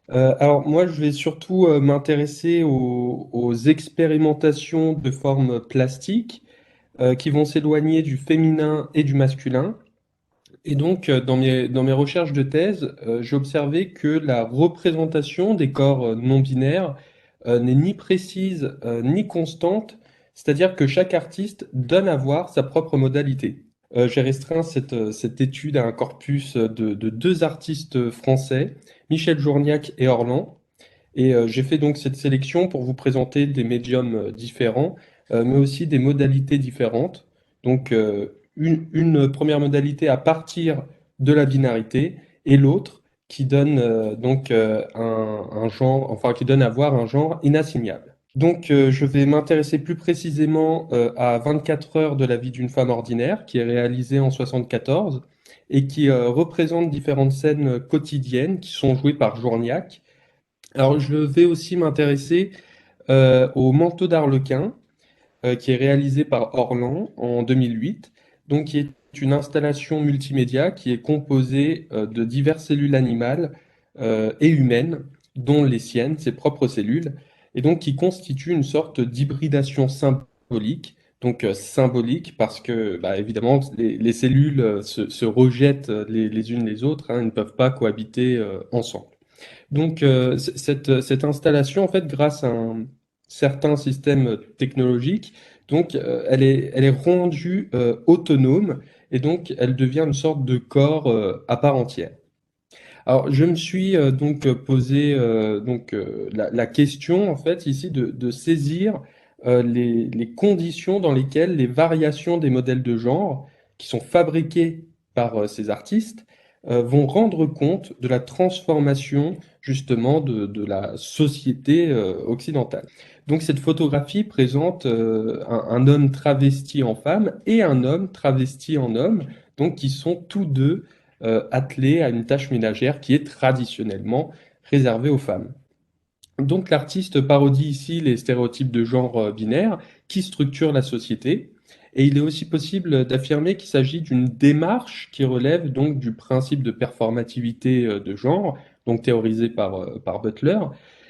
Alors moi, je vais surtout m'intéresser aux expérimentations de formes plastiques qui vont s'éloigner du féminin et du masculin. Et donc, dans mes recherches de thèse, j'ai observé que la représentation des corps non binaires n'est ni précise ni constante, c'est-à-dire que chaque artiste donne à voir sa propre modalité. J'ai restreint cette étude à un corpus de deux artistes français, Michel Journiac et Orlan, et j'ai fait donc cette sélection pour vous présenter des médiums différents, mais aussi des modalités différentes. Donc une première modalité à partir de la binarité et l'autre qui donne un genre, enfin qui donne à voir un genre inassignable. Donc je vais m'intéresser plus précisément à 24 heures de la vie d'une femme ordinaire qui est réalisée en 74 et qui représente différentes scènes quotidiennes qui sont jouées par Journiac. Alors, je vais aussi m'intéresser au Manteau d'Arlequin, qui est réalisé par Orlan en 2008, donc qui est une installation multimédia qui est composée de diverses cellules animales et humaines, dont les siennes, ses propres cellules, et donc qui constitue une sorte d'hybridation symbolique. Donc symbolique parce que, bah, évidemment, les cellules se rejettent les unes les autres, hein, elles ne peuvent pas cohabiter ensemble. Donc, cette installation, en fait, grâce à un certain système technologique, donc, elle est rendue autonome et donc elle devient une sorte de corps à part entière. Alors, je me suis donc posé la question, en fait, ici, de saisir les conditions dans lesquelles les variations des modèles de genre qui sont fabriqués par ces artistes vont rendre compte de la transformation, justement, de la société occidentale. Donc, cette photographie présente un homme travesti en femme et un homme travesti en homme, donc qui sont tous deux attelés à une tâche ménagère qui est traditionnellement réservée aux femmes. Donc l'artiste parodie ici les stéréotypes de genre binaire qui structurent la société. Et il est aussi possible d'affirmer qu'il s'agit d'une démarche qui relève donc du principe de performativité de genre, donc théorisé par Butler.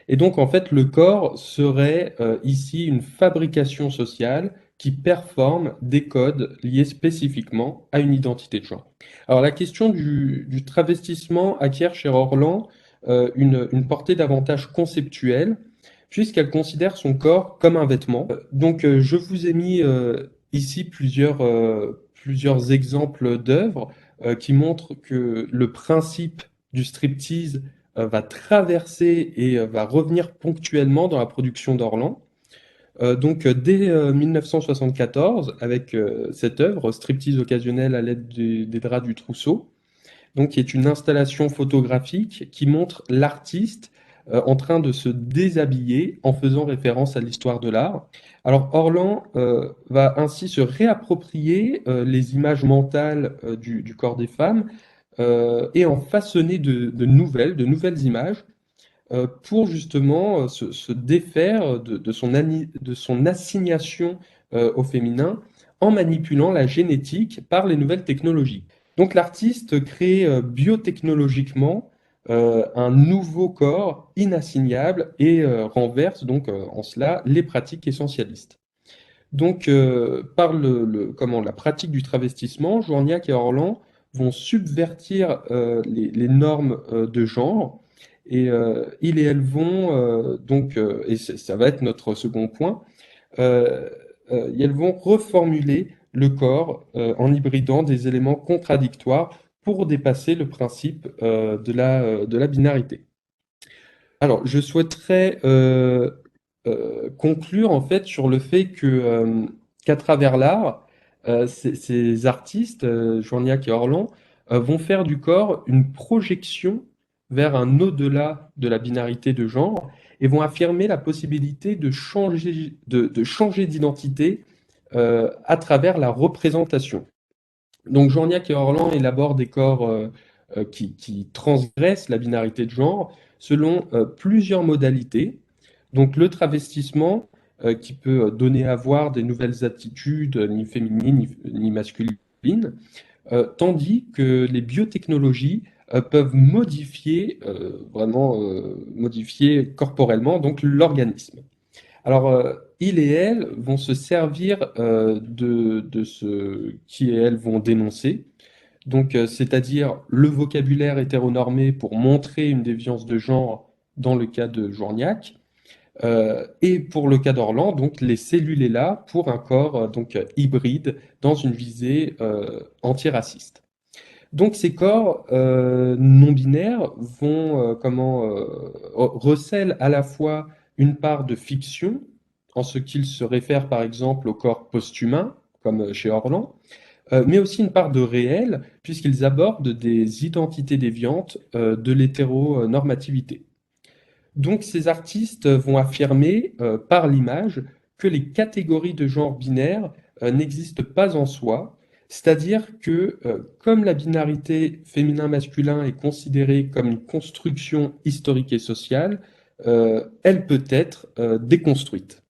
Et donc en fait le corps serait ici une fabrication sociale qui performe des codes liés spécifiquement à une identité de genre. Alors la question du travestissement acquiert chez Orlan une portée davantage conceptuelle, puisqu'elle considère son corps comme un vêtement. Donc, je vous ai mis ici plusieurs exemples d'œuvres qui montrent que le principe du striptease va traverser et va revenir ponctuellement dans la production d'Orlan. Donc, dès 1974, avec cette œuvre, Striptease occasionnel à l'aide des draps du trousseau, donc qui est une installation photographique qui montre l'artiste en train de se déshabiller en faisant référence à l'histoire de l'art. Alors Orlan va ainsi se réapproprier les images mentales du corps des femmes et en façonner de nouvelles images pour justement se défaire de son assignation au féminin en manipulant la génétique par les nouvelles technologies. Donc l'artiste crée biotechnologiquement un nouveau corps inassignable et renverse donc en cela les pratiques essentialistes. Donc par la pratique du travestissement, Journiac et Orlan vont subvertir les normes de genre et ils et elles vont et ça va être notre second point, euh, elles vont reformuler le corps en hybridant des éléments contradictoires pour dépasser le principe de la binarité. Alors, je souhaiterais conclure en fait sur le fait qu'à travers l'art, ces artistes, Journiac et Orlan, vont faire du corps une projection vers un au-delà de la binarité de genre et vont affirmer la possibilité de changer d'identité à travers la représentation. Donc Journiac et Orlan élaborent des corps qui transgressent la binarité de genre selon plusieurs modalités. Donc le travestissement qui peut donner à voir des nouvelles attitudes, ni féminines ni masculines, tandis que les biotechnologies peuvent modifier, vraiment modifier corporellement donc l'organisme. Alors, ils et elles vont se servir de ce qui et elles vont dénoncer, donc c'est-à-dire le vocabulaire hétéronormé pour montrer une déviance de genre dans le cas de Journiac, et pour le cas d'Orlan, donc les cellules est là pour un corps donc hybride dans une visée antiraciste. Donc ces corps non binaires vont recèlent à la fois une part de fiction en ce qu'ils se réfèrent par exemple au corps post-humain comme chez Orlan, mais aussi une part de réel puisqu'ils abordent des identités déviantes de l'hétéronormativité. Donc ces artistes vont affirmer par l'image que les catégories de genre binaire n'existent pas en soi, c'est-à-dire que comme la binarité féminin-masculin est considérée comme une construction historique et sociale, elle peut être déconstruite.